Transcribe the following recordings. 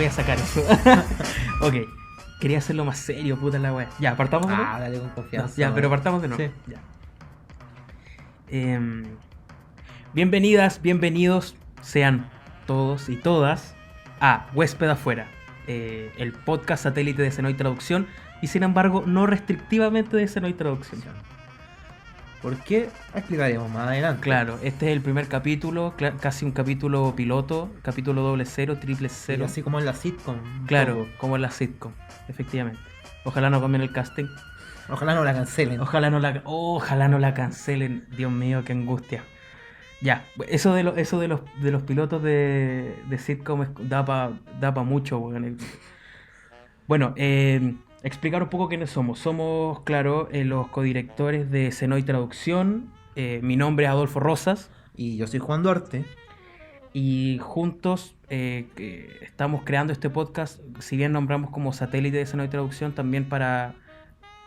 voy a sacar eso. Ok. Quería hacerlo más serio, puta la wea. Ya, partamos de nuevo. Dale con confianza. Ya, pero partamos de nuevo. Sí. Ya. Bienvenidas, bienvenidos sean todos y todas a Huésped Afuera, el podcast satélite de Senoy Traducción y sin embargo no restrictivamente de Senoy Traducción. ¿Por qué? Explicaremos más adelante. Claro, este es el primer capítulo, casi un capítulo piloto, capítulo 00, 000. Y así como en la sitcom. Claro, como en la sitcom, efectivamente. Ojalá no cambien el casting. Ojalá no la cancelen. Ojalá no la cancelen. Dios mío, qué angustia. Ya, eso de los pilotos de sitcom da pa mucho, weón. Bueno, explicar un poco quiénes somos. Somos, claro, los codirectores de Senoy Traducción. Mi nombre es Adolfo Rosas. Y yo soy Juan Duarte. Y juntos estamos creando este podcast. Si bien nombramos como satélite de Senoy Traducción, también para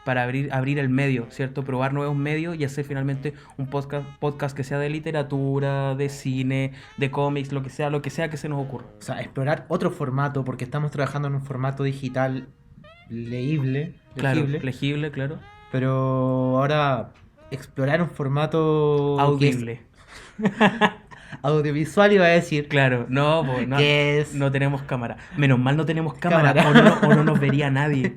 abrir el medio, ¿cierto? Probar nuevos medios y hacer finalmente un podcast que sea de literatura, de cine, de cómics, lo que sea que se nos ocurra. O sea, explorar otro formato, porque estamos trabajando en un formato digital legible. Legible, claro. Pero ahora explorar un formato audible. Audiovisual iba a decir. Claro, no, no tenemos cámara. Menos mal no tenemos cámara. O no nos vería nadie.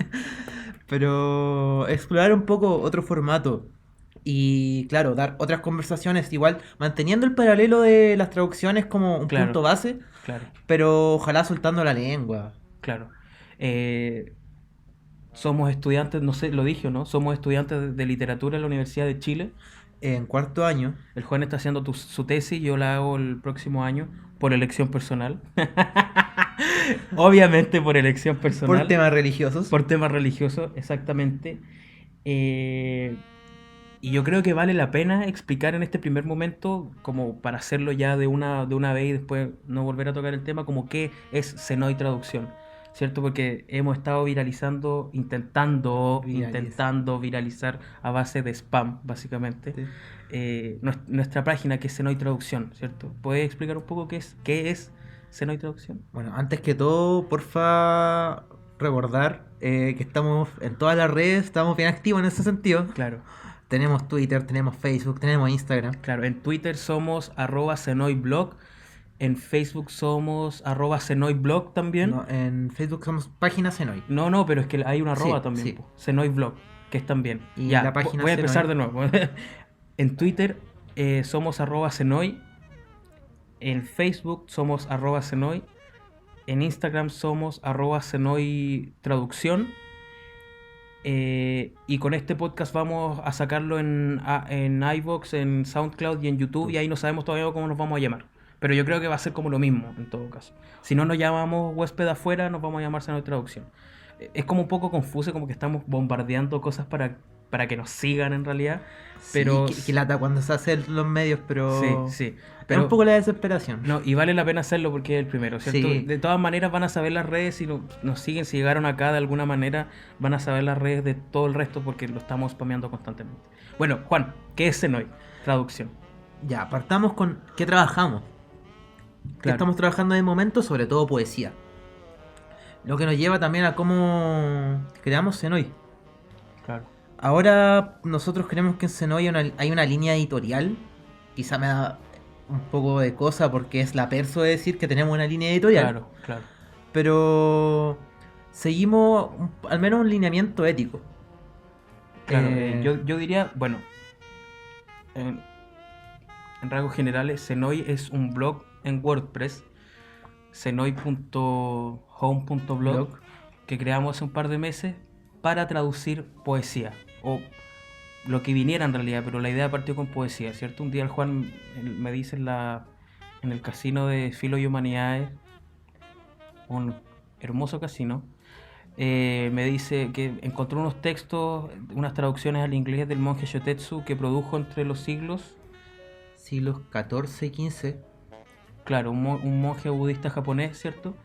Pero explorar un poco otro formato. Y claro, dar otras conversaciones, igual manteniendo el paralelo de las traducciones como un punto base. Claro. Pero ojalá soltando la lengua. Claro. Somos estudiantes, no sé, lo dije, ¿no? Somos estudiantes de literatura en la Universidad de Chile. En cuarto año. El Juan está haciendo su tesis, yo la hago el próximo año por elección personal. Obviamente por elección personal. Por temas religiosos. Por temas religiosos, exactamente. Y yo creo que vale la pena explicar en este primer momento, como para hacerlo ya de una vez y después no volver a tocar el tema, como qué es Senoy Traducción, ¿cierto? Porque hemos estado intentando viralizar a base de spam, básicamente. Sí. Nuestra página, que es Senoy Traducción, ¿cierto? ¿Puedes explicar un poco qué es Senoy Traducción? Bueno, antes que todo, porfa, recordar que estamos en todas las redes, estamos bien activos en ese sentido. Claro. Tenemos Twitter, tenemos Facebook, tenemos Instagram. Claro, en Twitter somos @senoyblog. En Facebook somos @senoyblog también. No, en Facebook somos página Senoy. No, pero es que hay una arroba también. Sí. Senoyblog, que es también. Y ya, la página voy a Senoy. empezar de nuevo. En Twitter somos @senoy. En Facebook somos @senoy. En Instagram somos @senoytraducción. Y con este podcast vamos a sacarlo en iVoox, en SoundCloud y en YouTube, y ahí no sabemos todavía cómo nos vamos a llamar. Pero yo creo que va a ser como lo mismo en todo caso. Si no nos llamamos Huésped Afuera, nos vamos a llamar Senoy Traducción. Es como un poco confuso, como que estamos bombardeando cosas para que nos sigan en realidad. Pero sí, que lata cuando se hacen los medios, pero sí. Pero un poco la desesperación. No, y vale la pena hacerlo porque es el primero, ¿cierto? Sí. De todas maneras van a saber las redes, si nos siguen, si llegaron acá de alguna manera, van a saber las redes de todo el resto porque lo estamos spameando constantemente. Bueno, Juan, ¿qué es Senoy Traducción? Ya, partamos con ¿qué trabajamos? ¿Qué estamos trabajando de momento? Sobre todo poesía. Lo que nos lleva también a cómo creamos Senoy. Claro. Ahora nosotros creemos que en Senoy hay una línea editorial. Quizá me da un poco de cosa porque es la perso de decir que tenemos una línea editorial. Claro. Pero seguimos al menos un lineamiento ético. Claro, yo diría, bueno, en rasgos generales, Senoy es un blog en WordPress, senoy.home.blog, que creamos hace un par de meses para traducir poesía, o lo que viniera en realidad, pero la idea partió con poesía, ¿cierto? Un día el Juan me dice en el casino de Filo y Humanidades, un hermoso casino, me dice que encontró unos textos, unas traducciones al inglés del monje Shotetsu que produjo entre los siglos XIV y XV. Claro, un monje budista japonés, ¿cierto?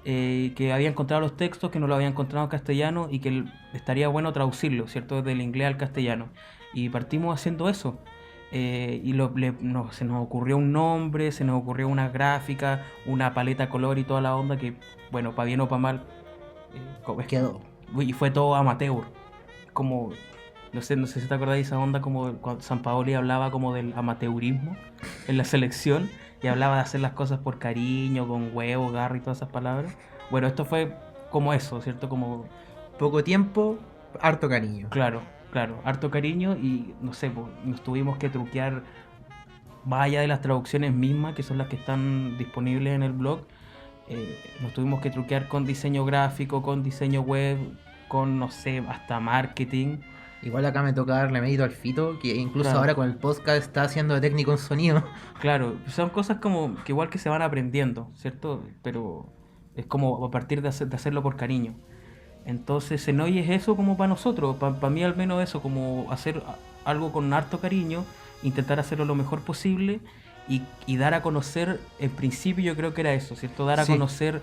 Que había encontrado los textos, que no lo había encontrado en castellano y que estaría bueno traducirlo, ¿cierto? Del inglés al castellano. Y partimos haciendo eso. se nos ocurrió un nombre, se nos ocurrió una gráfica, una paleta de color y toda la onda que, bueno, para bien o para mal, Quedó. y fue todo amateur. Como, no sé si te acordás de esa onda como cuando Sampaoli hablaba como del amateurismo en la selección y hablaba de hacer las cosas por cariño, con huevo, garra y todas esas palabras. Bueno, esto fue como eso, ¿cierto? Como, Poco tiempo, harto cariño. claro, claro, harto cariño y no sé, pues, nos tuvimos que truquear más allá de las traducciones mismas, que son las que están disponibles en el blog. Nos tuvimos que truquear con diseño gráfico, con diseño web, con, no sé, hasta marketing. Igual acá me toca darle mérito al Fito, que incluso Claro, ahora con el podcast está haciendo de técnico en sonido. claro, son cosas como que igual que se van aprendiendo, ¿cierto? Pero es como a partir de hacerlo por cariño. Entonces, Senoi es eso como para nosotros, para mí al menos eso, como hacer algo con harto cariño, intentar hacerlo lo mejor posible y dar a conocer, en principio yo creo que era eso, ¿cierto? Dar a Sí, conocer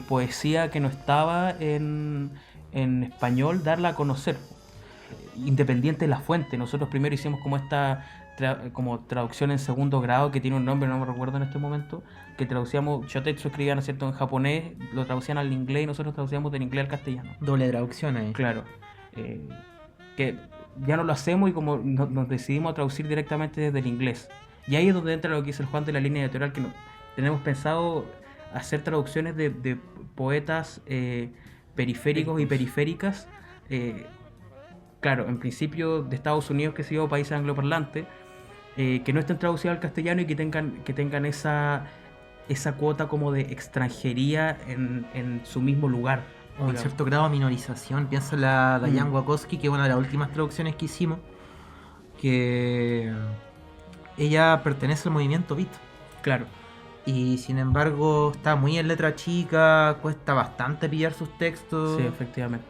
poesía que no estaba en español, darla a conocer, independiente de la fuente. Nosotros primero hicimos como esta como traducción en segundo grado que tiene un nombre, no me recuerdo en este momento, que traducíamos, Shotetsu escribían, ¿no es cierto?, en japonés, lo traducían al inglés y nosotros traducíamos del inglés al castellano. doble traducción ahí. Claro. eh, que ya no lo hacemos y como nos decidimos a traducir directamente desde el inglés. Y ahí es donde entra lo que dice el Juan de la línea editorial, que tenemos pensado hacer traducciones de poetas periféricos y periféricas. eh, claro, en principio de Estados Unidos, que sido países angloparlantes, que no estén traducidos al castellano y que tengan esa cuota como de extranjería en su mismo lugar, O en digamos. cierto grado minorización. Piensa en la Diane Mm, Wachowski, que es una de las últimas traducciones que hicimos, que ella pertenece al movimiento Beat. claro, Y sin embargo está muy en letra chica, cuesta bastante pillar sus sí, textos. efectivamente,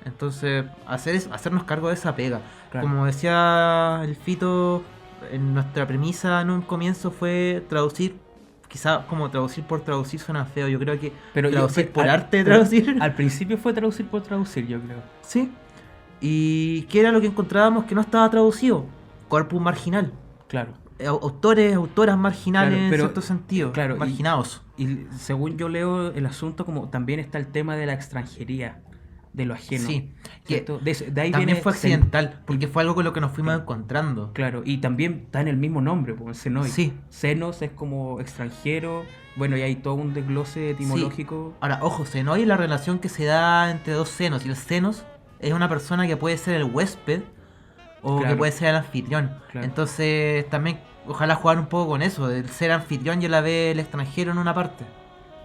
Entonces, hacernos cargo de esa pega. claro. Como decía el Fito, en nuestra premisa en un comienzo fue traducir, quizá como traducir por traducir suena feo, yo creo que traducir por arte de pero traducir. al principio fue traducir por traducir, yo creo. Sí. ¿Y qué era lo que encontrábamos que no estaba traducido? Corpus marginal. Claro, Autores, autoras marginales claro, en pero cierto sentido, claro, marginados. y según yo leo el asunto, como también está el tema de la extranjería, de lo ajeno, Sí, que ¿cierto? De ahí también viene fue accidental, y, porque fue algo con lo que nos fuimos claro, encontrando. claro, y también está en el mismo nombre, pues, Senoi. Sí, Senos es como extranjero, bueno, y hay todo un desglose sí. etimológico. Ahora, ojo, seno y la relación que se da entre dos senos. Y el senos es una persona que puede ser el huésped o que Claro, puede ser el anfitrión. claro. Entonces, también, ojalá jugar un poco con eso, del ser anfitrión y a la vez el extranjero en una parte.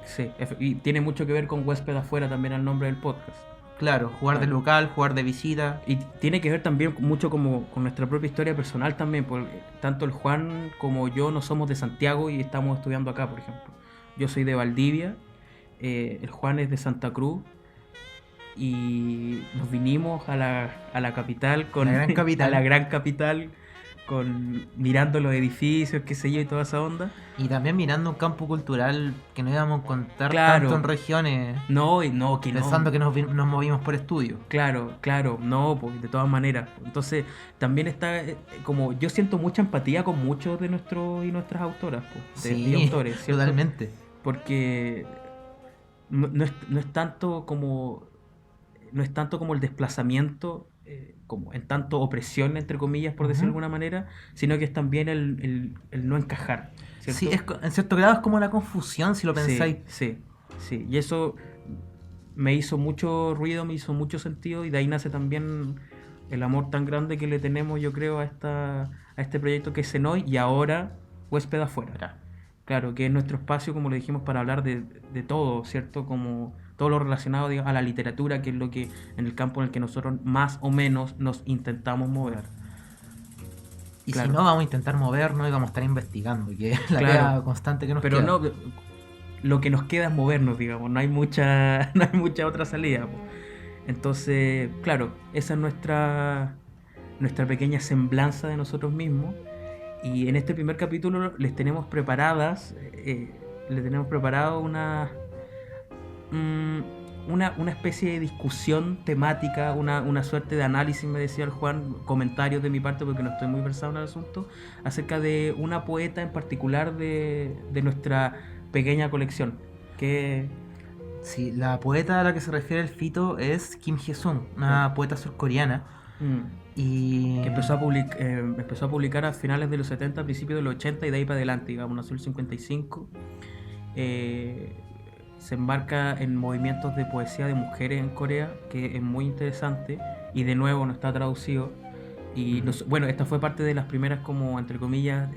Sí, y tiene mucho que ver con huésped afuera también al nombre del podcast. Claro, jugar de Claro. local, jugar de visita. Y tiene que ver también mucho como con nuestra propia historia personal también, porque tanto el Juan como yo no somos de Santiago y estamos estudiando acá, por ejemplo. Yo soy de Valdivia, el Juan es de Santa Cruz y nos vinimos a la capital La con gran a la capital. gran capital con mirando los edificios, qué sé yo, y toda esa onda. Y también mirando un campo cultural que no íbamos a encontrar tanto en Claro, regiones, no, y no, que no. pensando que nos movimos por estudio. Claro, claro, no, pues de todas maneras. Entonces, también está como yo siento mucha empatía con muchos de nuestros y nuestras autoras, pues, y Sí, autores, ¿cierto? totalmente. Porque no es tanto como no es tanto como el desplazamiento, como en tanto opresión, entre comillas, por decirlo de Ujú. alguna manera, sino que es también el no encajar, Sí, ¿cierto? en cierto grado es como la confusión, si lo Sí, pensáis. sí, sí. Y eso me hizo mucho ruido, me hizo mucho sentido y de ahí nace también el amor tan grande que le tenemos, yo creo, a este proyecto que es Senoy y ahora Huésped Afuera. Mira. Claro, que es nuestro espacio, como le dijimos, para hablar de todo, ¿cierto? Como todo lo relacionado digamos, a la literatura, que es lo que en el campo en el que nosotros más o menos nos intentamos mover. Y si Claro, no, vamos a intentar movernos y vamos a estar investigando, que es la claro, pega constante que nos pero queda. no, lo que nos queda es movernos, digamos, no hay mucha, no hay mucha otra salida. Po. Entonces, claro, esa es nuestra pequeña semblanza de nosotros mismos. Y en este primer capítulo les tenemos preparado una, una especie de discusión temática, una suerte de análisis, me decía el Juan, comentarios de mi parte porque no estoy muy versado en el asunto, acerca de una poeta en particular de nuestra pequeña colección. Que Sí, la poeta a la que se refiere el Fito es Kim Hye-sung, una poeta surcoreana. Y que empezó a publicar a finales de los 70, principios de los 80 y de ahí para adelante, digamos, nació el 55. Se embarca en movimientos de poesía de mujeres en Corea, que es muy interesante y de nuevo no está traducido. Y bueno, esta fue parte de las primeras, como entre comillas,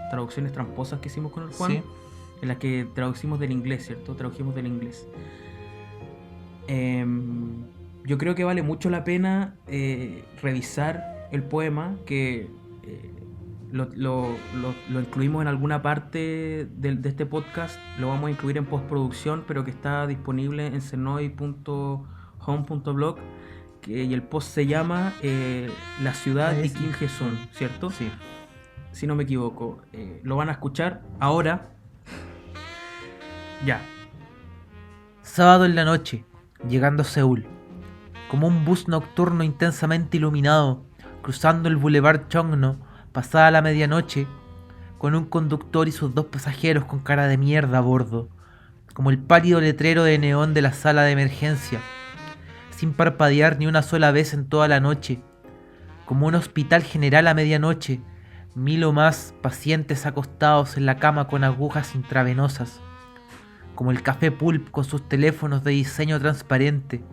traducciones tramposas que hicimos con el Juan, sí, en las que traducimos del inglés, ¿cierto? Tradujimos del inglés. Yo creo que vale mucho la pena revisar el poema, que lo incluimos en alguna parte de este podcast, lo vamos a incluir en postproducción, pero que está disponible en senoy.home.blog, y el post se llama La ciudad de Kim Hye-sung, ¿cierto? Sí. Si no me equivoco. Lo van a escuchar ahora. Ya. Sábado en la noche, llegando a Seúl, como un bus nocturno intensamente iluminado, cruzando el Boulevard Chongno, pasada la medianoche, con un conductor y sus 2 pasajeros con cara de mierda a bordo, como el pálido letrero de neón de la sala de emergencia, sin parpadear ni una sola vez en toda la noche, como un hospital general a medianoche, 1000 o más pacientes acostados en la cama con agujas intravenosas, como el Café Pulp con sus teléfonos de diseño transparente,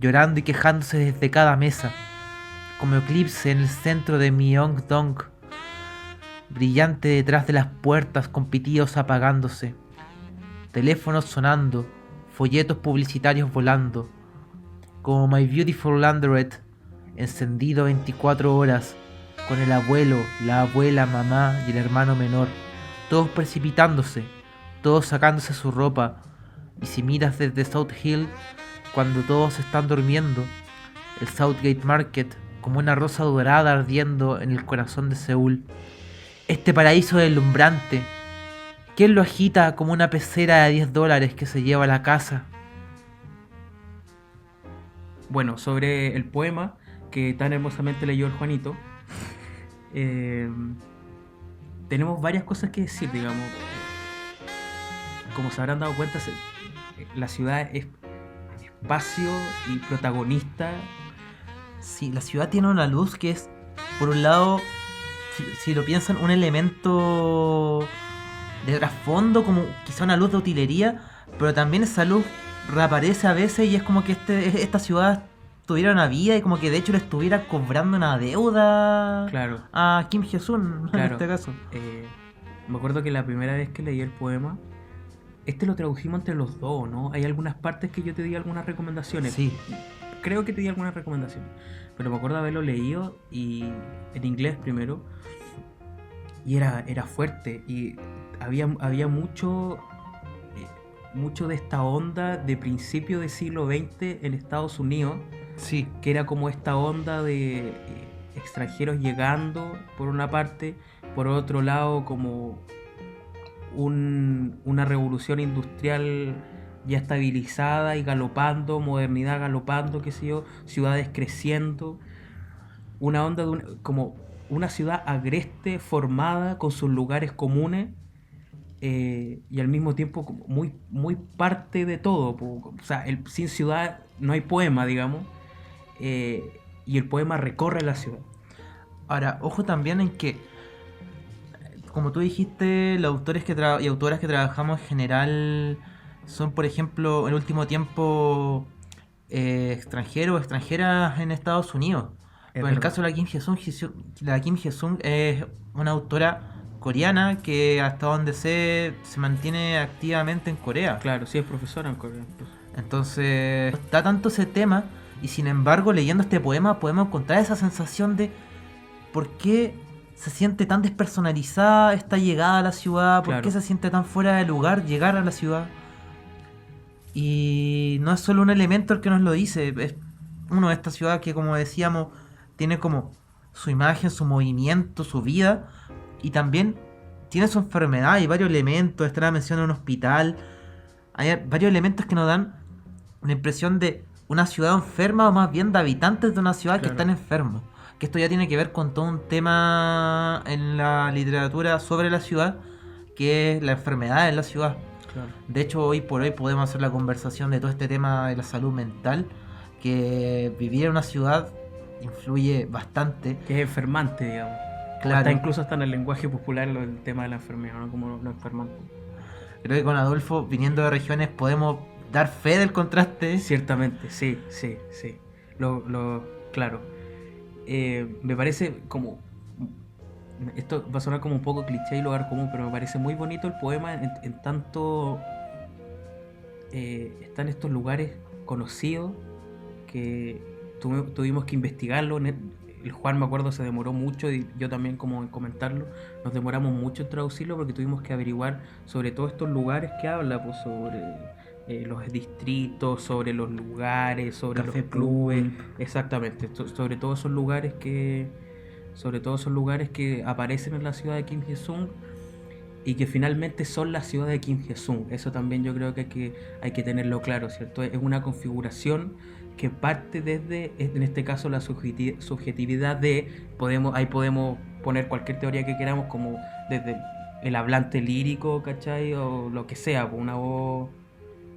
llorando y quejándose desde cada mesa, como Eclipse en el centro de Myeongdong, brillante detrás de las puertas con pitidos apagándose, teléfonos sonando, folletos publicitarios volando, como My Beautiful Laundrette, encendido 24 horas, con el abuelo, la abuela, mamá y el hermano menor, todos precipitándose, todos sacándose su ropa, y si miras desde South Hill, cuando todos están durmiendo, el Southgate Market como una rosa dorada ardiendo en el corazón de Seúl. Este paraíso deslumbrante, ¿quién lo agita como una pecera de $10 que se lleva a la casa? Bueno, sobre el poema que tan hermosamente leyó el Juanito, tenemos varias cosas que decir, digamos. Como se habrán dado cuenta, la ciudad es espacio y protagonista. Sí, la ciudad tiene una luz que es, por un lado, si lo piensan, un elemento de trasfondo, como quizá una luz de utilería, pero también esa luz reaparece a veces y es como que esta ciudad tuviera una vida y como que de hecho le estuviera cobrando una deuda, claro, a Kim Hye-sung, claro. En este caso. Me acuerdo que la primera vez que leí el poema, lo tradujimos entre los dos, ¿no? Hay algunas partes que yo te di algunas recomendaciones. Sí. Creo que te di algunas recomendaciones. Pero me acuerdo de haberlo leído y en inglés primero. Y era fuerte. Y había mucho de esta onda de principio del siglo XX en Estados Unidos. Sí. Que era como esta onda de extranjeros llegando, por una parte. Por otro lado, como una revolución industrial ya estabilizada y galopando, modernidad galopando, qué sé yo, ciudades creciendo, una onda de como una ciudad agreste formada con sus lugares comunes, y al mismo tiempo como muy parte de todo. O sea, sin ciudad no hay poema, digamos, y el poema recorre la ciudad. Ahora, ojo también en que, como tú dijiste, los autores y autoras que trabajamos en general son, por ejemplo, en el último tiempo extranjeros o extranjeras en Estados Unidos. Pero en el caso de la Kim Hye-sung es una autora coreana que hasta donde se mantiene activamente en Corea. Claro, sí es profesora en Corea. Entonces, está tanto ese tema y sin embargo leyendo este poema podemos encontrar esa sensación de por qué se siente tan despersonalizada esta llegada a la ciudad, por qué se siente tan fuera de lugar llegar a la ciudad. Y no es solo un elemento el que nos lo dice, es uno de esta ciudad que, como decíamos, tiene como su imagen, su movimiento, su vida, y también tiene su enfermedad. Hay varios elementos, está la mención de un hospital, hay varios elementos que nos dan una impresión de una ciudad enferma o más bien de habitantes de una ciudad que Claro, están enfermos. Que esto ya tiene que ver con todo un tema en la literatura sobre la ciudad, que es la enfermedad en la ciudad. claro. De hecho, hoy por hoy podemos hacer la conversación de todo este tema de la salud mental, que vivir en una ciudad influye bastante, Que es enfermante, digamos. O está claro. incluso hasta en el lenguaje popular el tema de la enfermedad, ¿no? Como lo enfermante. Creo que con Adolfo, viniendo de regiones, podemos dar fe del contraste. Ciertamente, sí, sí, sí. Claro. Me parece como. Esto va a sonar como un poco cliché y lugar común, pero me parece muy bonito el poema en tanto están estos lugares conocidos que tuvimos que investigarlo. El Juan, me acuerdo, se demoró mucho y yo también como en comentarlo, nos demoramos mucho en traducirlo porque tuvimos que averiguar sobre todos estos lugares que habla, pues sobre los distritos, sobre los lugares, sobre los Café clubes, Pulp. exactamente, sobre todos esos lugares que aparecen en la ciudad de Kim Il-sung y que finalmente son la ciudad de Kim Il-sung. Eso también yo creo que hay que tenerlo claro, ¿cierto? Es una configuración que parte desde, en este caso, la subjetividad ahí podemos poner cualquier teoría que queramos, como desde el hablante lírico, ¿cachai? O lo que sea, una voz.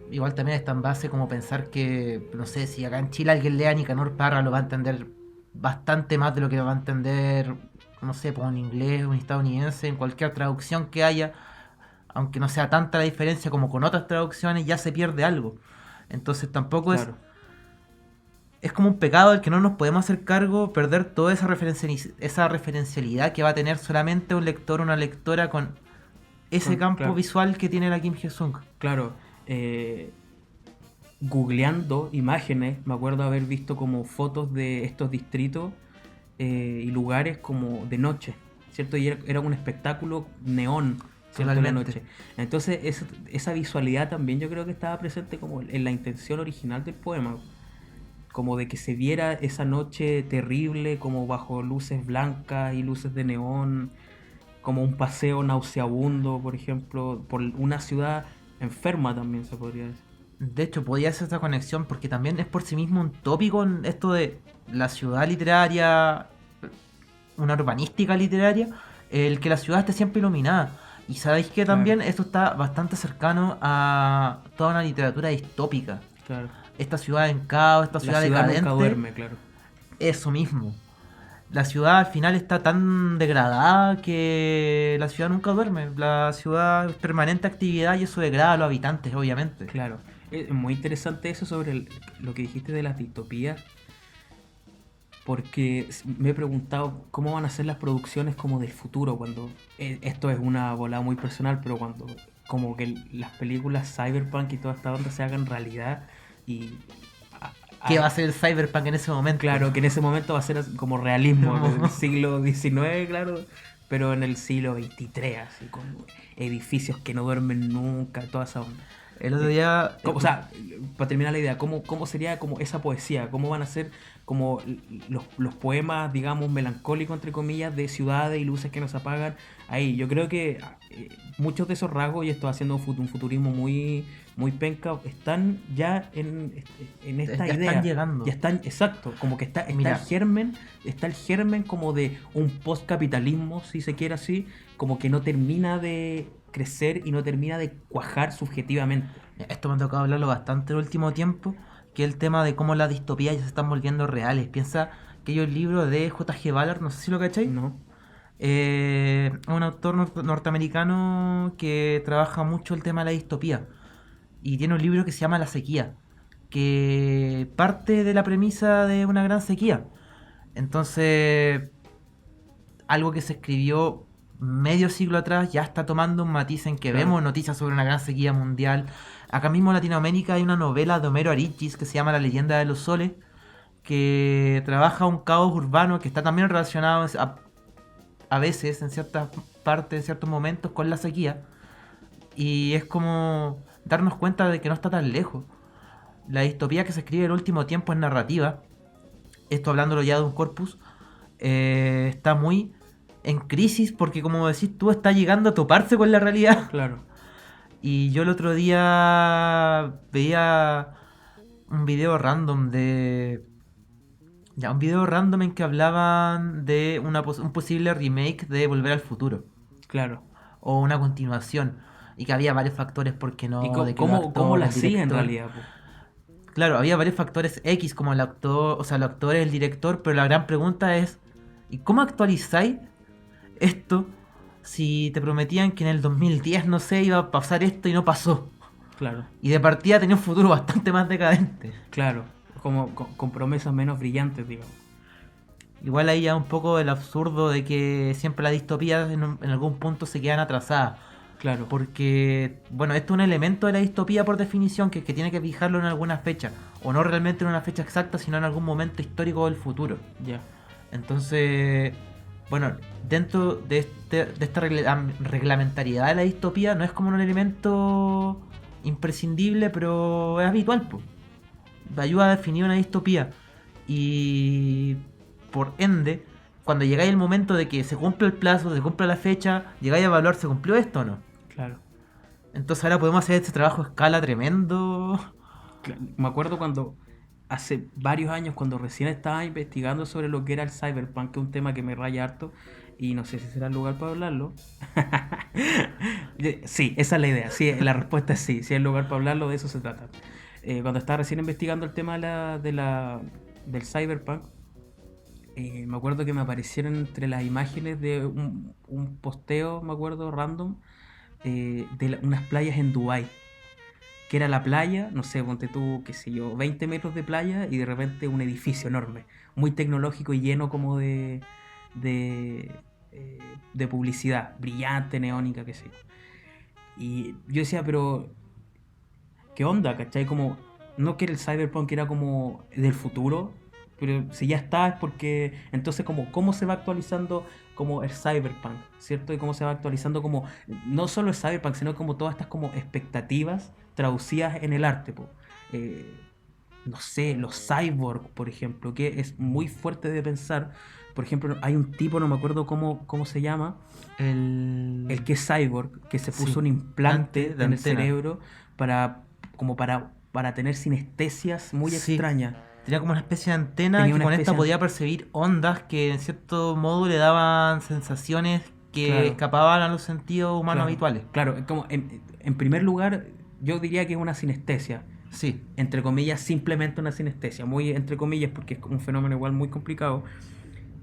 Igual también está en base como pensar que, no sé, si acá en Chile alguien lea Nicanor Parra lo va a entender bastante más de lo que lo va a entender, no sé, pues en inglés, un estadounidense, en cualquier traducción que haya, aunque no sea tanta la diferencia como con otras traducciones, ya se pierde algo. Entonces tampoco Claro, es como un pecado el que no nos podemos hacer cargo, perder toda esa referencialidad que va a tener solamente un lector o una lectora con ese campo claro, visual que tiene la Kim Hye-sung. claro. Googleando imágenes, me acuerdo haber visto como fotos de estos distritos y lugares como de noche, ¿cierto? Y era un espectáculo neón, ¿cierto? En la Totalmente. noche. Entonces, esa visualidad también yo creo que estaba presente como en la intención original del poema, como de que se viera esa noche terrible, como bajo luces blancas y luces de neón, como un paseo nauseabundo, por ejemplo, por una ciudad enferma también se podría decir. De hecho, podía hacer esta conexión porque también es por sí mismo un tópico en esto de la ciudad literaria, una urbanística literaria, el que la ciudad esté siempre iluminada. Y sabéis que Claro, también esto está bastante cercano a toda una literatura distópica. claro. Esta ciudad en caos, esta La ciudad ciudad nunca decadente, duerme, claro. eso mismo. La ciudad al final está tan degradada que la ciudad nunca duerme. La ciudad es permanente actividad y eso degrada a los habitantes, obviamente. Claro. Es muy interesante eso sobre lo que dijiste de las distopías, porque me he preguntado cómo van a ser las producciones como del futuro, cuando esto es una volada muy personal, pero cuando como que las películas cyberpunk y toda esta onda se hagan realidad y a- ¿Qué va a a- ser el cyberpunk en ese momento? claro, que en ese momento va a ser como realismo del siglo XIX, claro, pero en el siglo XXIII, así con edificios que no duermen nunca, toda esa onda. El otro día, O sea, para terminar la idea, ¿cómo sería como esa poesía? ¿Cómo van a ser como los poemas, digamos, melancólicos, entre comillas, de ciudades y luces que nos apagan? Ahí, yo creo que muchos de esos rasgos, y esto haciendo un futurismo muy, muy penca, están ya en esta ya están idea. llegando. Ya están, exacto, como que Mira, está el germen como de un postcapitalismo, si se quiere así, como que no termina de crecer y no termina de cuajar subjetivamente. esto me ha tocado hablarlo bastante el último tiempo, que es el tema de cómo las distopías ya se están volviendo reales. Piensa que hay un libro de J.G. Ballard, no sé si lo cacháis, ¿No? un autor norteamericano que trabaja mucho el tema de la distopía. Y tiene un libro que se llama La sequía, que parte de la premisa de una gran sequía. Entonces, algo que se escribió medio siglo atrás ya está tomando un matiz en que Claro. vemos noticias sobre una gran sequía mundial. Acá mismo en Latinoamérica hay una novela de Homero Arichis que se llama La leyenda de los soles, que trabaja un caos urbano que está también relacionado a veces, en ciertas partes, en ciertos momentos, con la sequía. Y es como darnos cuenta de que no está tan lejos. La distopía que se escribe en el último tiempo es narrativa. Esto hablándolo ya de un corpus. Está muy en crisis porque como decís tú está llegando a toparse con la realidad. Claro. Y yo el otro día veía un video random de... Ya, un video random en que hablaban de un posible remake de Volver al Futuro. Claro. O una continuación. Y que había varios factores por qué ¿Y no, cómo, de que los cómo la actores, el hacía en director... realidad, po? Claro, había varios factores X como el actor, o sea, el actor es el director, pero la gran pregunta es, ¿y cómo actualizáis esto si te prometían que en el 2010, no sé, iba a pasar esto y no pasó? Claro, Y de partida tenía un futuro bastante más decadente. claro. Como con promesas menos brillantes, digamos. Igual ahí ya un poco el absurdo de que siempre las distopías en algún punto se quedan atrasadas. Claro, Porque, bueno, esto es un elemento de la distopía por definición que tiene que fijarlo en alguna fecha. O no realmente en una fecha exacta, sino en algún momento histórico del futuro. ya. Entonces, bueno, dentro de esta reglamentariedad de la distopía no es como un elemento imprescindible, pero es habitual, pues. Ayuda a definir una distopía. Y por ende, cuando llegáis el momento de que se cumple el plazo, se cumple la fecha, llegáis a evaluar si cumplió esto o no. Claro. Entonces ahora podemos hacer este trabajo a escala tremendo. Me acuerdo cuando, hace varios años, cuando recién estaba investigando sobre lo que era el cyberpunk, que es un tema que me raya harto, y no sé si será el lugar para hablarlo. Sí, esa es la idea. Sí, la respuesta es sí. Si es el lugar para hablarlo, de eso se trata. Cuando estaba recién investigando el tema del cyberpunk, me acuerdo que me aparecieron entre las imágenes de un posteo, me acuerdo, random, unas playas en Dubái, que era la playa, no sé, ponte tú, qué sé yo, 20 metros de playa y de repente un edificio enorme, muy tecnológico y lleno como de, de publicidad, brillante, neónica, qué sé yo. Y yo decía, pero, ¿qué onda? ¿Cachai? Como, no que el cyberpunk era como del futuro, pero si ya está es porque, entonces como, ¿cómo se va actualizando como el cyberpunk? ¿Cierto? Y cómo se va actualizando como, no solo el cyberpunk, sino como todas estas como expectativas traducidas en el arte, po. Eh, no sé, los cyborg, por ejemplo, que es muy fuerte de pensar. Por ejemplo, hay un tipo, no me acuerdo cómo se llama, el que es cyborg, que se puso Sí, un implante de en el antena. cerebro para tener sinestesias muy Sí. extrañas. Tenía como una especie de antena Tenía que una con esta especie de... podía percibir ondas que en cierto modo le daban sensaciones que Claro, escapaban a los sentidos humanos claro, habituales. claro. Es como, en primer lugar, yo diría que es una sinestesia. Sí, Entre comillas, simplemente una sinestesia. Muy entre comillas, porque es un fenómeno igual muy complicado.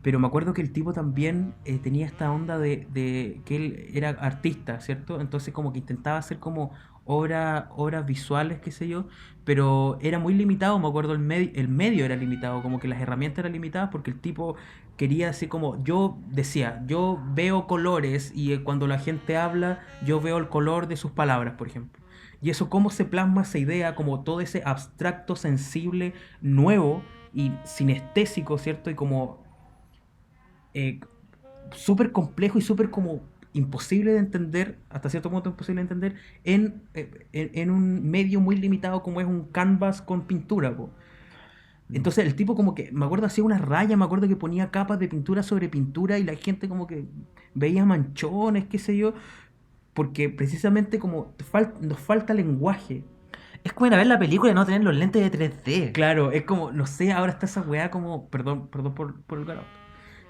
Pero me acuerdo que el tipo también tenía esta onda de que él era artista, ¿cierto? Entonces como que intentaba hacer como obras visuales, qué sé yo, pero era muy limitado, me acuerdo el medio era limitado, como que las herramientas eran limitadas porque el tipo quería así como, yo decía, yo veo colores y cuando la gente habla, yo veo el color de sus palabras, por ejemplo. Y eso, cómo se plasma esa idea, como todo ese abstracto sensible, nuevo y sinestésico, ¿cierto? Y como eh, súper complejo y súper como imposible de entender, hasta cierto punto imposible de entender, en un medio muy limitado como es un canvas con pintura, po. Entonces el tipo como que, me acuerdo hacía una raya, me acuerdo que ponía capas de pintura sobre pintura y la gente como que veía manchones, qué sé yo, porque precisamente como nos falta lenguaje. es como ir a ver la película y no tener los lentes de 3D. Claro, es como, no sé, ahora está esa weá como, perdón por el garabato,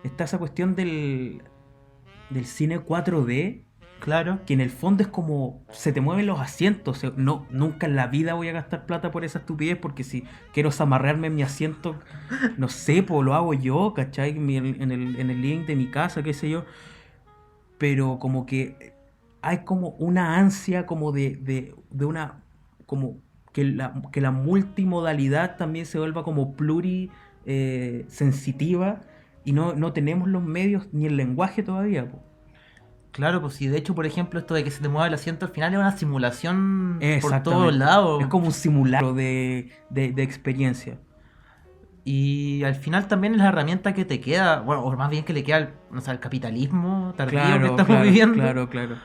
está esa cuestión del cine 4D, Claro. que en el fondo es como se te mueven los asientos. No, nunca en la vida voy a gastar plata por esa estupidez porque si quiero zamarrearme en mi asiento, no sé, pues lo hago yo, ¿cachai? En el link de mi casa, qué sé yo. Pero como que hay como una ansia como de una, como que la multimodalidad también se vuelva como sensitiva y no tenemos los medios ni el lenguaje todavía, po. Claro, pues sí, de hecho, por ejemplo, esto de que se te mueva el asiento al final es una simulación por todos Exactamente. Es lados. como un simulacro de experiencia. Y al final también es la herramienta que te queda, bueno, o más bien que le queda no sé, al capitalismo tardío que Claro, estamos claro, viviendo. claro, claro,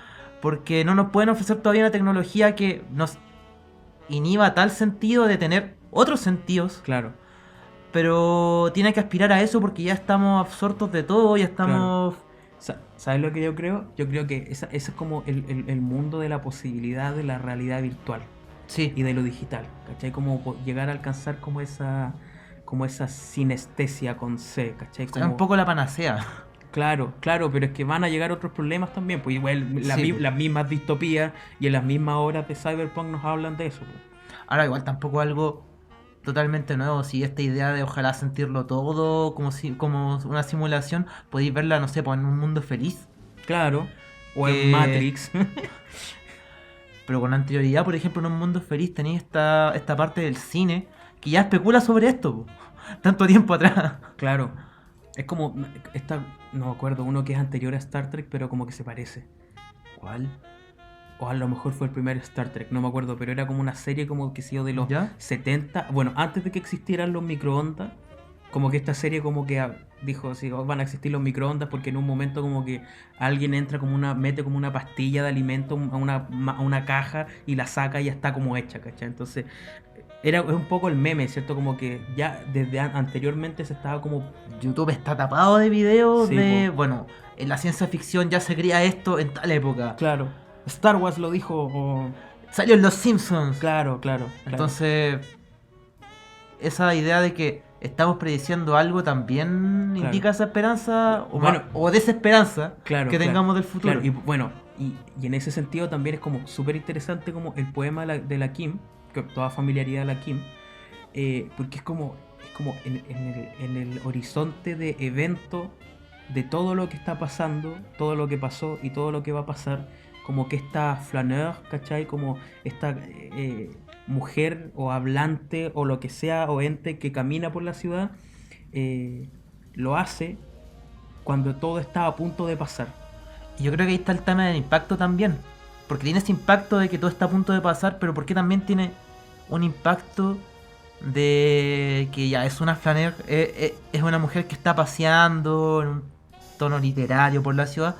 Porque no nos pueden ofrecer todavía una tecnología que nos inhiba tal sentido de tener otros sentidos, claro, pero tiene que aspirar a eso porque ya estamos absortos de todo, ya claro. estamos... ¿Sabes lo que yo creo? Yo creo que ese es como el mundo de la posibilidad de la realidad virtual. Sí, y de lo digital, ¿cachai? Como llegar a alcanzar como esa sinestesia con C, ¿cachai? es un Como, poco la panacea. claro, claro, pero es que van a llegar otros problemas también, pues igual Sí, po. las mismas distopías y en las mismas obras de Cyberpunk nos hablan de eso, pues. Ahora igual tampoco algo totalmente nuevo. Si esta idea de ojalá sentirlo todo como si, como una simulación, podéis verla, no sé, pues en un mundo feliz. Claro, o en Que. Matrix, Pero con anterioridad, por ejemplo, en un mundo feliz tenéis esta parte del cine que ya especula sobre esto, po, tanto tiempo atrás. claro. Es como, no me acuerdo, uno que es anterior a Star Trek, pero como que se parece. ¿Cuál? O a lo mejor fue el primer Star Trek, no me acuerdo, pero era como una serie como que ha sido de los ¿Ya? 70, bueno, antes de que existieran los microondas, como que esta serie como que dijo, sí, van a existir los microondas porque en un momento como que alguien entra como mete como una pastilla de alimento a una caja y la saca y ya está como hecha, ¿cachai? Entonces, es un poco el meme, ¿cierto? Como que ya desde anteriormente se estaba como, YouTube está tapado de videos sí, pues, de, bueno, en la ciencia ficción ya se crea esto en tal época. claro, Star Wars lo dijo, Salió en Los Simpsons. claro, claro, claro, Entonces, esa idea de que estamos prediciendo algo también claro. indica esa esperanza Bueno, o desesperanza claro, que claro, tengamos del claro. futuro. Y bueno, y en ese sentido también es como súper interesante como el poema de la Kim, que toda familiaridad de la Kim, porque es como en el horizonte de evento de todo lo que está pasando, todo lo que pasó y todo lo que va a pasar, como que esta flaneur, ¿cachai? Como esta mujer o hablante o lo que sea o ente que camina por la ciudad, eh, lo hace cuando todo está a punto de pasar. Y yo creo que ahí está el tema del impacto también. Porque tiene ese impacto de que todo está a punto de pasar, pero porque también tiene un impacto de que ya es una flaneur, es una mujer que está paseando en un tono literario por la ciudad,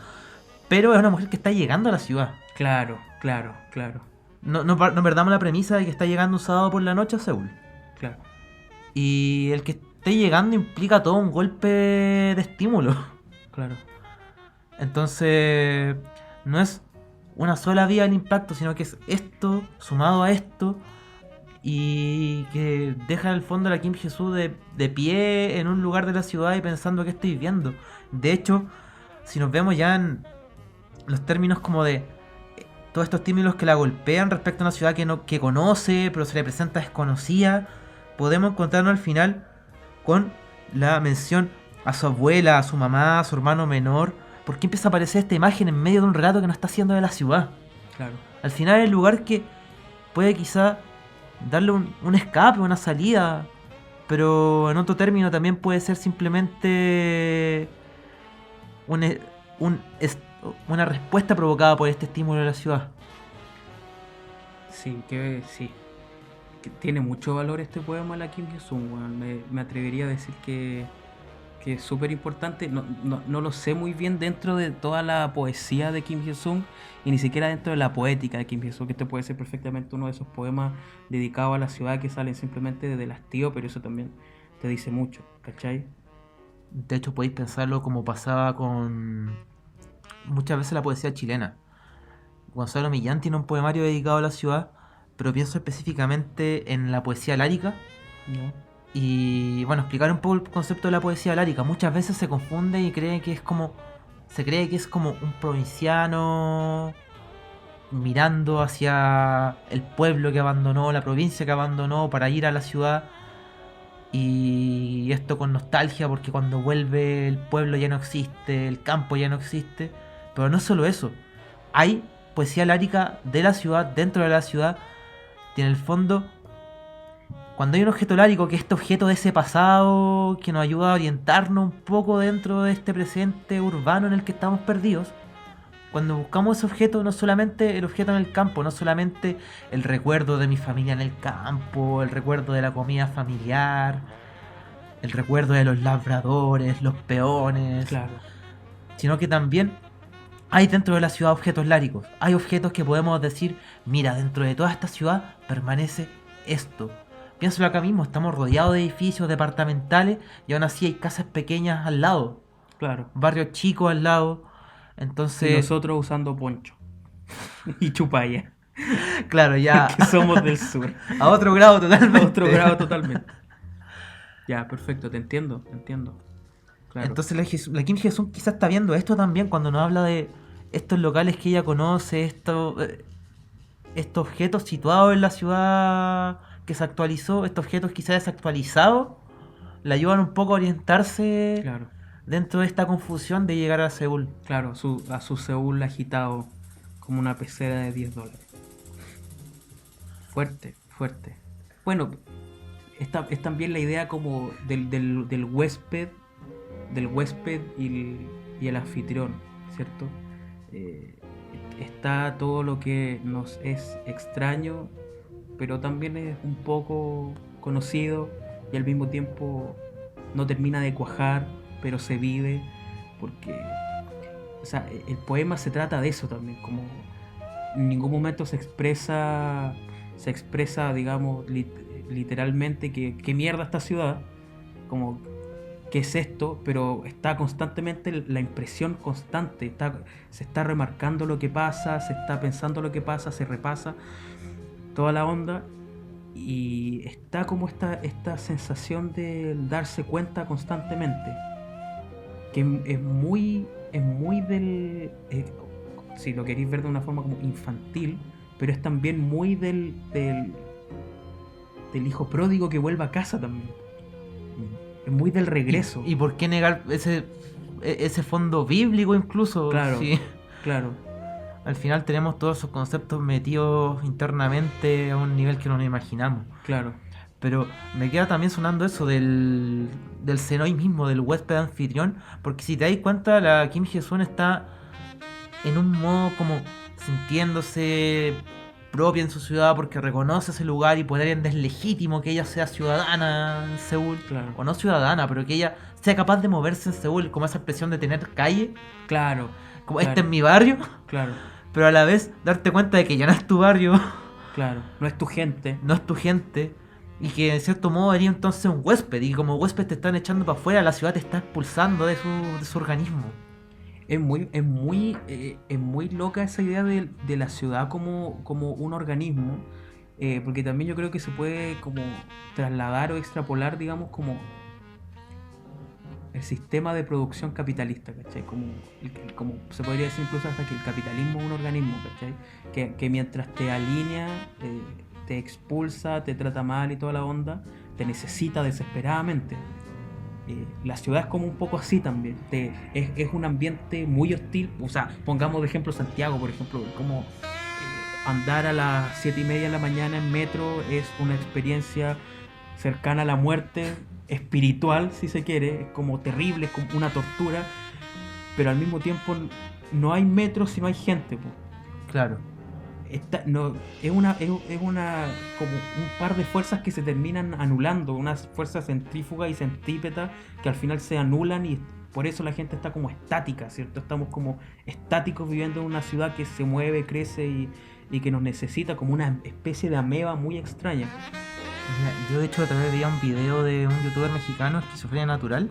pero es una mujer que está llegando a la ciudad. Claro, claro, claro, No perdamos la premisa de que está llegando un sábado por la noche a Seúl. claro, Y el que esté llegando implica todo un golpe de estímulo. claro. Entonces, no es una sola vía del impacto, sino que es esto sumado a esto y que deja en el fondo a la Kim Jesús de pie en un lugar de la ciudad y pensando qué estoy viendo. De hecho, si nos vemos ya en los términos como de todos estos estímulos que la golpean respecto a una ciudad que conoce, pero se le presenta desconocida, podemos encontrarnos al final con la mención a su abuela, a su mamá, a su hermano menor. ¿Por qué empieza a aparecer esta imagen en medio de un relato que no está haciendo de la ciudad? Claro, Al final es el lugar que puede quizá darle un escape, una salida, pero en otro término también puede ser simplemente un, e- un es- una respuesta provocada por este estímulo de la ciudad. sí. Que tiene mucho valor este poema la Kim Il-sung, weón. Me atrevería a decir que es súper importante. No lo sé muy bien dentro de toda la poesía de Kim Il-sung y ni siquiera dentro de la poética de Kim Il-sung, que este puede ser perfectamente uno de esos poemas dedicados a la ciudad que salen simplemente desde el hastío, pero eso también te dice mucho, ¿cachai? De hecho, podéis pensarlo como pasaba con muchas veces la poesía chilena. Gonzalo Millán tiene un poemario dedicado a la ciudad, pero pienso específicamente en la poesía lárica. ¿No? Y bueno, explicar un poco el concepto de la poesía lárica. Muchas veces se confunde y cree que es como. Se cree que es como un provinciano mirando hacia el pueblo que abandonó, la provincia que abandonó para ir a la ciudad. Y esto con nostalgia porque cuando vuelve el pueblo ya no existe, el campo ya no existe. Pero no es solo eso. Hay poesía lárica de la ciudad, dentro de la ciudad. Y en el fondo, cuando hay un objeto lárico que es este objeto de ese pasado que nos ayuda a orientarnos un poco dentro de este presente urbano en el que estamos perdidos, cuando buscamos ese objeto, no solamente el objeto en el campo, no solamente el recuerdo de mi familia en el campo, el recuerdo de la comida familiar, el recuerdo de los labradores, los peones, Claro, sino que también hay dentro de la ciudad objetos láricos. Hay objetos que podemos decir, mira, dentro de toda esta ciudad permanece esto. Piénsalo acá mismo, estamos rodeados de edificios departamentales y aún así hay casas pequeñas al lado, claro. barrios chicos al lado. Y Entonces, nosotros usando poncho y chupalla. Claro, ya porque somos del sur. a otro grado A totalmente. otro grado totalmente. Ya, perfecto, te entiendo, te entiendo. Claro, Entonces la Kim Hye-sun quizás está viendo esto también cuando nos habla de estos locales que ella conoce, estos objetos situados en la ciudad que se actualizó, estos objetos quizás desactualizados, le ayudan un poco a orientarse claro, dentro de esta confusión de llegar a Seúl. claro, a su Seúl agitado como una pecera de $10. Fuerte, fuerte. Bueno, es también la idea como del huésped y el anfitrión, ¿cierto? Eh, Está todo lo que nos es extraño, pero también es un poco conocido y al mismo tiempo no termina de cuajar, pero se vive, porque, o sea, el poema se trata de eso también, como en ningún momento se expresa, digamos, literalmente que qué mierda esta ciudad, como qué es esto, pero está constantemente la impresión constante, se está remarcando lo que pasa, se está pensando lo que pasa, se repasa toda la onda y está como esta sensación de darse cuenta constantemente, que es muy si lo queréis ver de una forma como infantil, pero es también muy del hijo pródigo que vuelve a casa también. Es muy del regreso. ¿Y por qué negar ese fondo bíblico incluso? Claro, Si claro, al final tenemos todos esos conceptos metidos internamente a un nivel que no nos imaginamos. claro, Pero me queda también sonando eso del Senoi mismo, del huésped anfitrión, porque si te das cuenta, la Kim Hye-sun está en un modo como sintiéndose propia en su ciudad porque reconoce ese lugar y por ende es legítimo que ella sea ciudadana en Seúl, claro, o no ciudadana, pero que ella sea capaz de moverse en Seúl, como esa expresión de tener calle, claro, como este es claro, mi barrio, claro, pero a la vez darte cuenta de que ya no es tu barrio, claro. No es tu gente. no es tu gente, y que en cierto modo eres entonces un huésped, y como huésped te están echando para afuera, la ciudad te está expulsando de su organismo. Es muy loca esa idea de la ciudad como un organismo, porque también yo creo que se puede como trasladar o extrapolar, digamos, como el sistema de producción capitalista, ¿cachai? Como se podría decir incluso hasta que el capitalismo es un organismo, ¿cachai? Que mientras te alinea, te expulsa, te trata mal y toda la onda, te necesita desesperadamente. La ciudad es como un poco así también. Es un ambiente muy hostil. O sea, pongamos de ejemplo Santiago, por ejemplo, como andar a las 7:30 de la mañana en metro es una experiencia cercana a la muerte, espiritual si se quiere, es como terrible, es como una tortura, pero al mismo tiempo no hay metro si no hay gente, po. Claro. No, es una como un par de fuerzas que se terminan anulando, unas fuerzas centrífugas y centrípetas que al final se anulan y por eso la gente está como estática, ¿cierto? Estamos como estáticos viviendo en una ciudad que se mueve, crece y que nos necesita como una especie de ameba muy extraña. Mira, yo de hecho otra vez veía un video de un youtuber mexicano, Esquizofrenia Natural,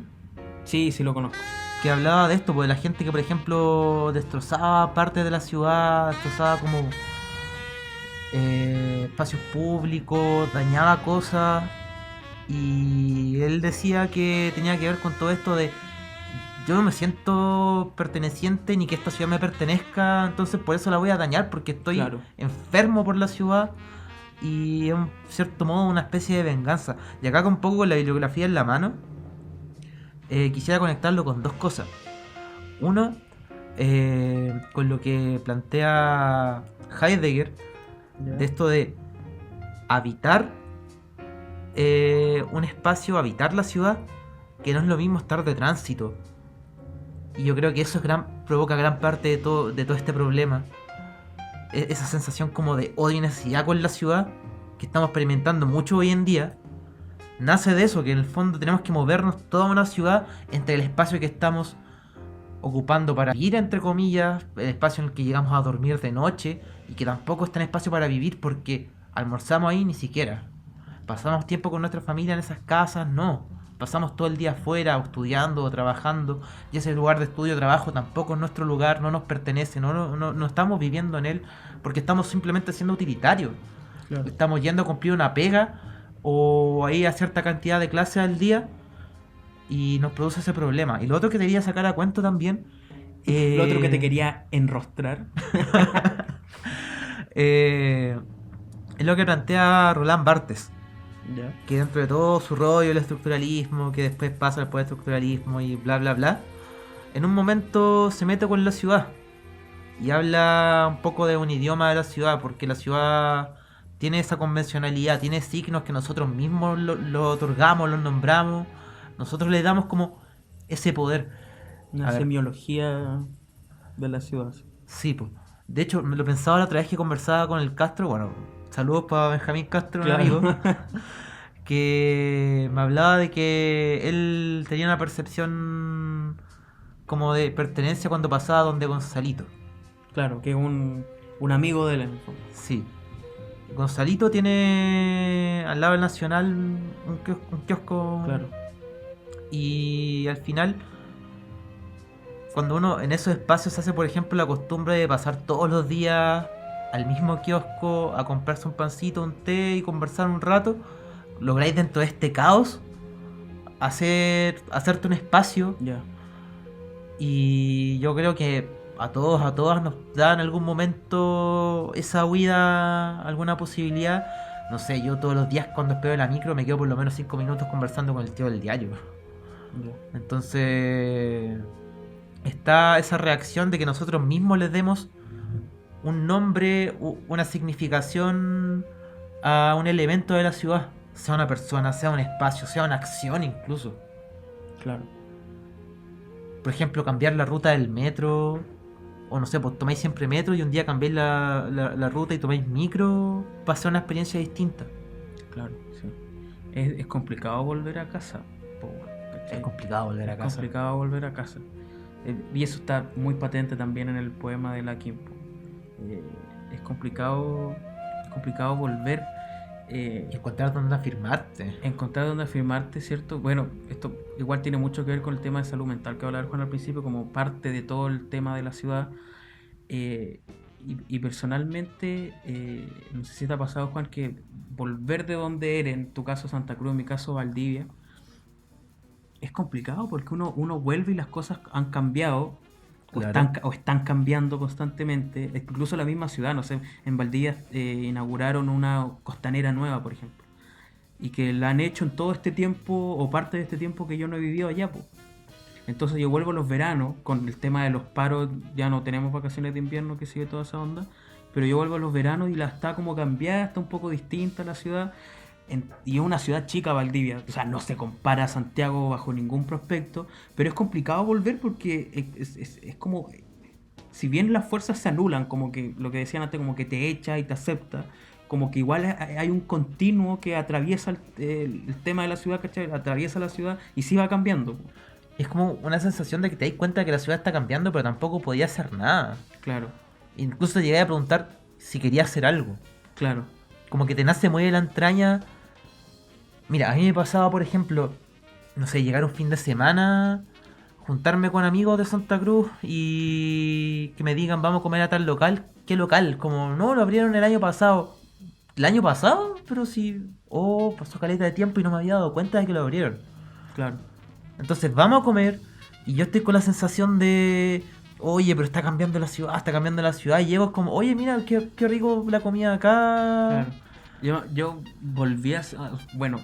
Sí, sí lo conozco. que hablaba de esto, pues de la gente que por ejemplo destrozaba partes de la ciudad, destrozaba como espacios públicos, dañaba cosas, y él decía que tenía que ver con todo esto de yo no me siento perteneciente ni que esta ciudad me pertenezca, entonces por eso la voy a dañar porque estoy Claro, enfermo por la ciudad y en cierto modo una especie de venganza. Y acá con un poco con la bibliografía en la mano, quisiera conectarlo con dos cosas. Uno, con lo que plantea Heidegger, de esto de habitar un espacio, habitar la ciudad, que no es lo mismo estar de tránsito. Y yo creo que eso provoca gran parte de todo este problema. Esa sensación como de odio y necesidad con la ciudad, que estamos experimentando mucho hoy en día, nace de eso, que en el fondo tenemos que movernos toda una ciudad entre el espacio que estamos ocupando para vivir, entre comillas, el espacio en el que llegamos a dormir de noche, y que tampoco está en espacio para vivir porque almorzamos ahí ni siquiera. Pasamos tiempo con nuestra familia en esas casas, no. pasamos todo el día afuera, o estudiando o trabajando, y ese lugar de estudio o trabajo tampoco es nuestro lugar, no nos pertenece, no estamos viviendo en él, porque estamos simplemente siendo utilitarios. Claro. Estamos yendo a cumplir una pega o ahí a cierta cantidad de clases al día y nos produce ese problema. Y lo otro que quería sacar a cuento también... Lo otro que te quería enrostrar. Es lo que plantea Roland Barthes, Ya. que dentro de todo su rollo, el estructuralismo, que después pasa al postestructuralismo y bla bla bla, en un momento se mete con la ciudad y habla un poco de un idioma de la ciudad, porque la ciudad tiene esa convencionalidad, tiene signos que nosotros mismos lo otorgamos, los nombramos, nosotros le damos como ese poder. Una A ver, semiología de la ciudad. sí, pues. De hecho, me lo pensaba la otra vez que conversaba con el Castro, bueno, saludos para Benjamín Castro, un Claro. amigo, que me hablaba de que él tenía una percepción como de pertenencia cuando pasaba donde Gonzalito. Claro, que es un amigo de él en el fondo. Sí. Gonzalito tiene al lado del Nacional un kiosco. Claro. Y al final, cuando uno en esos espacios hace, por ejemplo, la costumbre de pasar todos los días al mismo kiosco a comprarse un pancito, un té y conversar un rato, lográis dentro de este caos hacerte un espacio. Ya. Y yo creo que a todos, a todas nos da en algún momento esa huida, alguna posibilidad. No sé, yo todos los días cuando espero la micro me quedo por lo menos 5 minutos conversando con el tío del diario. Ya. Entonces está esa reacción de que nosotros mismos les demos un nombre, una significación a un elemento de la ciudad. Sea una persona, sea un espacio, sea una acción incluso. Claro. Por ejemplo, cambiar la ruta del metro. O no sé, pues tomáis siempre metro y un día cambiáis la ruta y tomáis micro para hacer una experiencia distinta. Claro, sí. Es complicado volver a casa. Po, ¿cachai? Es complicado volver a Es casa. complicado volver a casa. Y eso está muy patente también en el poema de la Kim. Es complicado volver. Y encontrar dónde afirmarte. Encontrar dónde afirmarte, ¿cierto? Bueno, esto igual tiene mucho que ver con el tema de salud mental que hablaba Juan al principio, como parte de todo el tema de la ciudad. Y personalmente, no sé si te ha pasado, Juan, que volver de donde eres, en tu caso Santa Cruz, en mi caso Valdivia, es complicado porque uno vuelve y las cosas han cambiado. Claro. O están cambiando constantemente, incluso la misma ciudad, no sé, en Valdivia inauguraron una costanera nueva, por ejemplo, y que la han hecho en todo este tiempo, o parte de este tiempo que yo no he vivido allá, pues. Entonces yo vuelvo los veranos, con el tema de los paros, ya no tenemos vacaciones de invierno, que sigue toda esa onda, pero yo vuelvo a los veranos y la está como cambiada, está un poco distinta la ciudad, y es una ciudad chica Valdivia, o sea, no se compara a Santiago bajo ningún prospecto, pero es complicado volver porque es como, si bien las fuerzas se anulan, como que lo que decían antes, como que te echa y te acepta, como que igual hay un continuo que atraviesa el tema de la ciudad, ¿cachai? Atraviesa la ciudad y sí va cambiando. Es como una sensación de que te das cuenta que la ciudad está cambiando, pero tampoco podía hacer nada. Claro, Incluso llegué a preguntar si quería hacer algo. claro, Como que te nace muy de la entraña. Mira, a mí me pasaba, por ejemplo, no sé, llegar un fin de semana, juntarme con amigos de Santa Cruz y que me digan vamos a comer a tal local. ¿Qué local? Como, no, lo abrieron el año pasado. ¿El año pasado? Pero si... Oh, pasó caleta de tiempo y no me había dado cuenta de que lo abrieron. claro, Entonces vamos a comer y yo estoy con la sensación de... Oye, pero está cambiando la ciudad, está cambiando la ciudad. Y llego como, oye, mira, qué rico la comida acá. claro. Yo volví a... Bueno,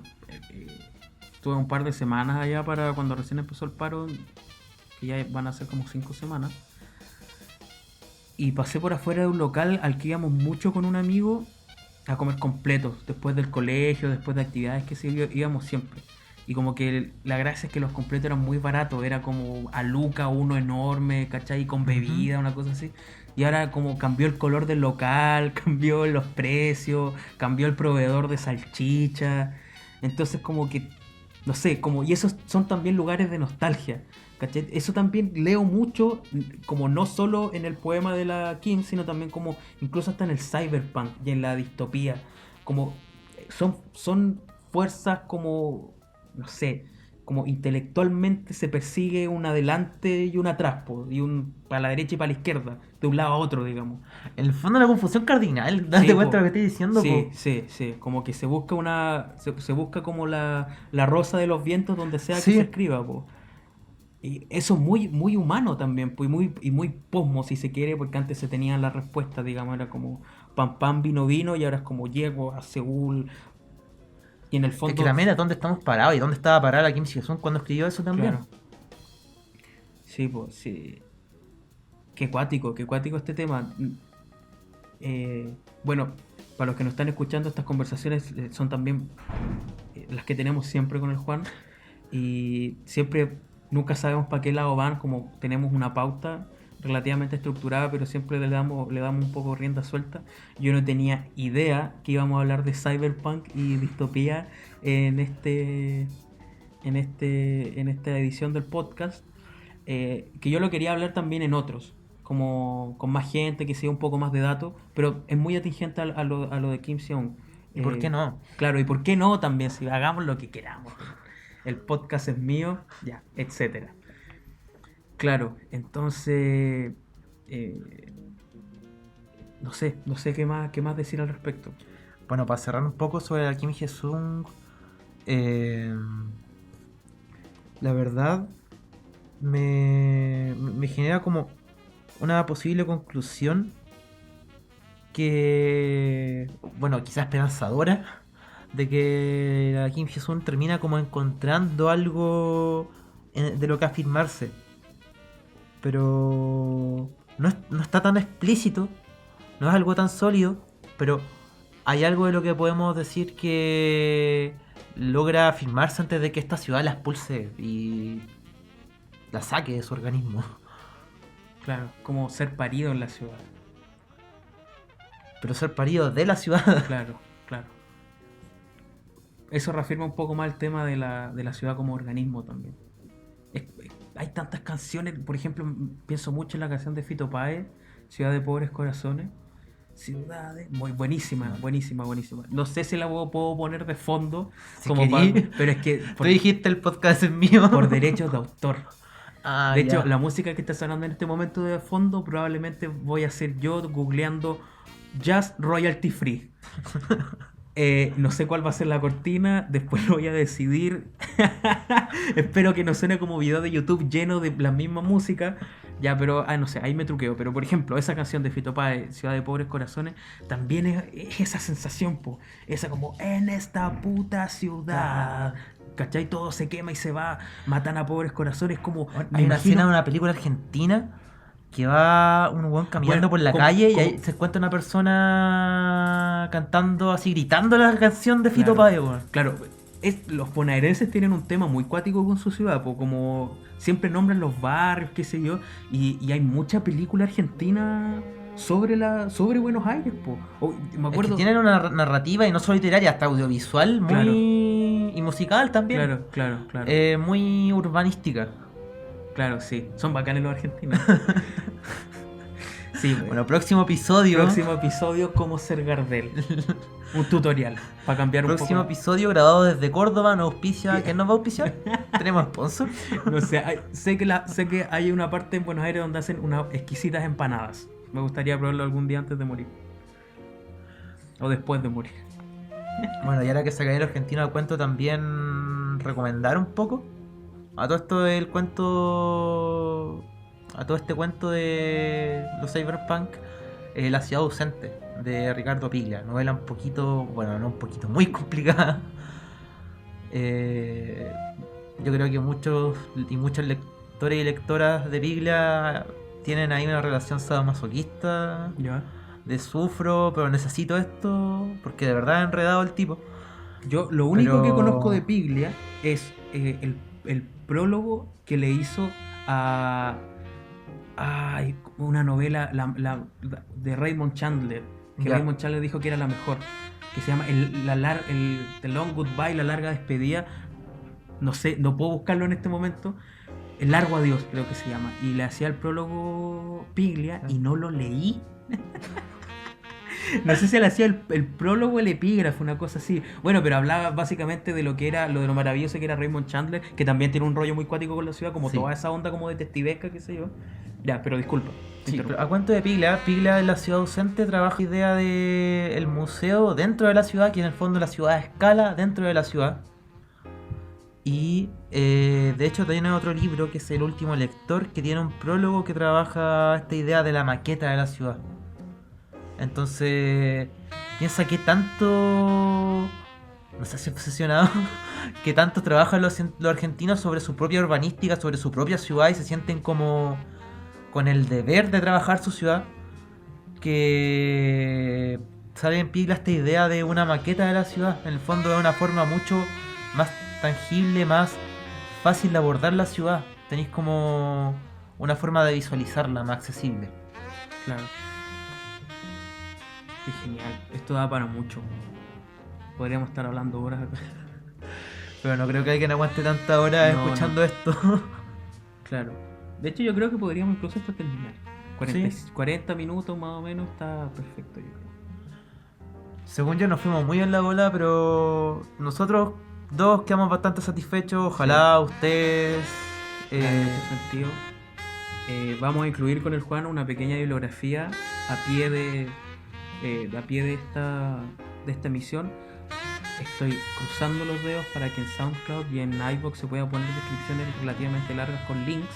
estuve un par de semanas allá para cuando recién empezó el paro, que ya van a ser como 5 semanas. Y pasé por afuera de un local al que íbamos mucho con un amigo a comer completos, después del colegio, después de actividades que sí íbamos siempre. Y como que la gracia es que los completos eran muy baratos, era como a Luca uno enorme, ¿cachai? Con bebida, una cosa así. Y ahora como cambió el color del local, cambió los precios, cambió el proveedor de salchicha. Entonces como que, no sé, como, y esos son también lugares de nostalgia. ¿Cachai? Eso también leo mucho, como no solo en el poema de la Kim, sino también como incluso hasta en el cyberpunk y en la distopía. Como son fuerzas como, no sé, como intelectualmente se persigue un adelante y un atrás, po, y un para la derecha y para la izquierda, de un lado a otro, digamos. En el fondo, una confusión cardinal. Sí, Date cuenta de po. lo que estoy diciendo, Sí, po. sí, sí. Como que se busca se busca como la rosa de los vientos donde sea que se Sí. escriba, po. Y eso es muy, muy humano también, pues, y muy posmo, si se quiere, porque antes se tenían las respuestas, digamos, era como pam pam, vino, vino, y ahora es como llego a Seúl. Y en el Es que fondo, también es dónde estamos parados y dónde estaba parada la Kim Si-sun cuando escribió eso también. claro, sí, pues, sí. Qué cuático este tema. Bueno, para los que nos están escuchando, estas conversaciones son también las que tenemos siempre con el Juan. Y siempre, nunca sabemos para qué lado van, como tenemos una pauta relativamente estructurada, pero siempre le damos un poco rienda suelta. Yo no tenía idea que íbamos a hablar de cyberpunk y distopía en en esta edición del podcast, que yo lo quería hablar también en otros, como con más gente, que sea un poco más de datos, pero es muy atingente a lo de Kim Seong. ¿Y por qué no? Claro, y por qué no también, si hagamos lo que queramos. El podcast es mío, ya, etcétera. Claro, entonces, eh, no sé qué más decir al respecto. Bueno, para cerrar un poco sobre la Kim Si-sun, eh, la verdad me genera como una posible conclusión que, bueno, quizás esperanzadora, de que la Kim Si-sun termina como encontrando algo de lo que afirmarse, pero no está tan explícito, no es algo tan sólido, pero hay algo de lo que podemos decir que logra afirmarse antes de que esta ciudad la expulse y la saque de su organismo. Claro, como ser parido en la ciudad. Pero ser parido de la ciudad. Claro, claro. Eso reafirma un poco más el tema de la ciudad como organismo también. Hay tantas canciones, por ejemplo, pienso mucho en la canción de Fito Páez, Ciudad de Pobres Corazones. Ciudades, muy buenísima, buenísima, buenísima. No sé si la puedo poner de fondo, Si como querí. pero es que Tú dijiste el podcast es mío. por derechos de autor. Ah, De hecho, ya. la música que está sonando en este momento de fondo probablemente voy a ser yo googleando Just Royalty Free. No sé cuál va a ser la cortina, después lo voy a decidir. Espero que no suene como video de YouTube lleno de la misma música. Ya, pero, no sé, ahí me truqueo. Pero, por ejemplo, esa canción de Fito Páez, Ciudad de Pobres Corazones, también es esa sensación, po. Esa como, en esta puta ciudad. ¿Cachai? Todo se quema y se va, matan a pobres corazones. Como, me Hay una escena imagino. de una película argentina que va un weón caminando Bueno, por la como, calle y ahí se encuentra una persona cantando así, gritando la canción de Fito claro, Páez, weón. claro. Los bonaerenses tienen un tema muy cuático con su ciudad, po, como siempre nombran los barrios, qué sé yo, y hay mucha película argentina sobre Buenos Aires, po. Me Es que acuerdo, tienen una narrativa y no solo literaria, hasta audiovisual claro, muy... y musical también. claro, claro, claro, Muy urbanística. claro, sí, son bacanes los argentinos. Sí, Bueno, próximo episodio. próximo episodio, cómo ser Gardel. Un tutorial, para cambiar un Próximo poco. episodio grabado desde Córdoba, nos auspicia. ¿Quién nos va a auspiciar? ¿Tenemos sponsor? No sé, sé que hay una parte en Buenos Aires donde hacen unas exquisitas empanadas. Me gustaría probarlo algún día antes de morir. O después de morir. Bueno, y ahora que sacaré el argentino al cuento, también recomendar un poco a todo esto del cuento. A todo este cuento de los cyberpunk, La ciudad ausente, de Ricardo Piglia. Novela un poquito, bueno, no un poquito, muy complicada. Eh, yo creo que muchos lectores y lectoras de Piglia tienen ahí una relación sadomasoquista, Ya. de sufro, pero necesito esto, porque de verdad ha enredado el tipo. Yo lo único que Pero- conozco de Piglia es el prólogo que le hizo a una novela de Raymond Chandler. Que Ya. Raymond Chandler dijo que era la mejor. Que se llama The Long Goodbye, la larga despedida. No sé, no puedo buscarlo en este momento. El largo adiós, creo que se llama. Y le hacía el prólogo Piglia y no lo leí. No sé si él hacía el prólogo o el epígrafe, una cosa así. Bueno, pero hablaba básicamente de lo que era, lo de lo maravilloso que era Raymond Chandler, que también tiene un rollo muy cuático con la ciudad, como Sí. toda esa onda como detectivesca, qué sé yo. Ya, pero disculpa, te Sí, interrumpo. pero a cuento de Pigla, Pigla en la ciudad ausente trabaja la idea de el museo dentro de la ciudad, que en el fondo la ciudad a escala dentro de la ciudad. Y de hecho tiene otro libro que es El último lector, que tiene un prólogo que trabaja esta idea de la maqueta de la ciudad. Entonces, piensa que tanto, no sé si obsesionado, que tanto trabajan los argentinos sobre su propia urbanística, sobre su propia ciudad y se sienten como con el deber de trabajar su ciudad, que sale en pigla esta idea de una maqueta de la ciudad, en el fondo de una forma mucho más tangible, más fácil de abordar la ciudad. Tenéis como una forma de visualizarla más accesible. Claro. Qué genial. Esto da para mucho. Podríamos estar hablando horas acá. Pero no creo que alguien aguante tanta hora No, escuchando no. esto. Claro. De hecho, yo creo que podríamos incluso hasta terminar. 40, Sí. 40 minutos más o menos está perfecto, yo creo. Según yo nos fuimos muy en la bola, pero nosotros dos quedamos bastante satisfechos. Sí. Ojalá ustedes... Me hace mucho sentido. Vamos a incluir con el Juan una pequeña bibliografía a pie de esta emisión. Estoy cruzando los dedos para que en SoundCloud y en iVoox se pueda poner descripciones relativamente largas con links.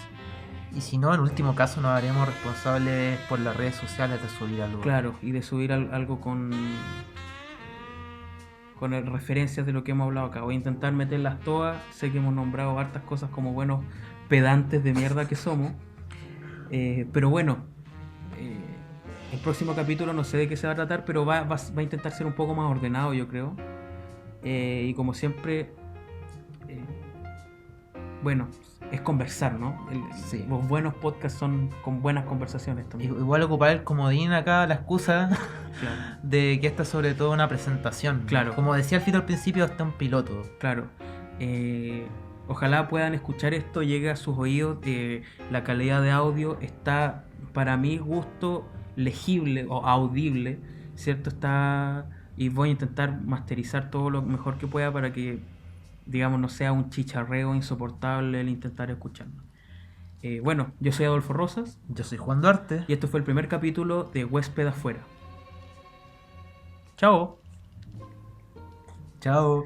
Y si no, en último caso nos haremos responsables por las redes sociales de subir algo. Claro, y de subir algo con referencias de lo que hemos hablado acá. Voy a intentar meterlas todas. Sé que hemos nombrado hartas cosas como buenos pedantes de mierda que somos. Pero bueno, eh, el próximo capítulo no sé de qué se va a tratar, pero va a intentar ser un poco más ordenado, yo creo. Y como siempre, eh, bueno, es conversar, ¿no? Sí. Los buenos podcasts son con buenas conversaciones también. Igual ocupar el comodín acá, la excusa Claro, de que esta es sobre todo una presentación. Claro. Como decía el Fito al principio, está un piloto. claro. Ojalá puedan escuchar esto, llegue a sus oídos. La calidad de audio está, para mi gusto, legible o audible, ¿cierto? Está. Y voy a intentar masterizar todo lo mejor que pueda para que, digamos, no sea un chicharreo insoportable el intentar escucharlo. Bueno, yo soy Adolfo Rosas Yo soy Juan Duarte. y esto fue el primer capítulo de Huésped Afuera. Chao. Chao.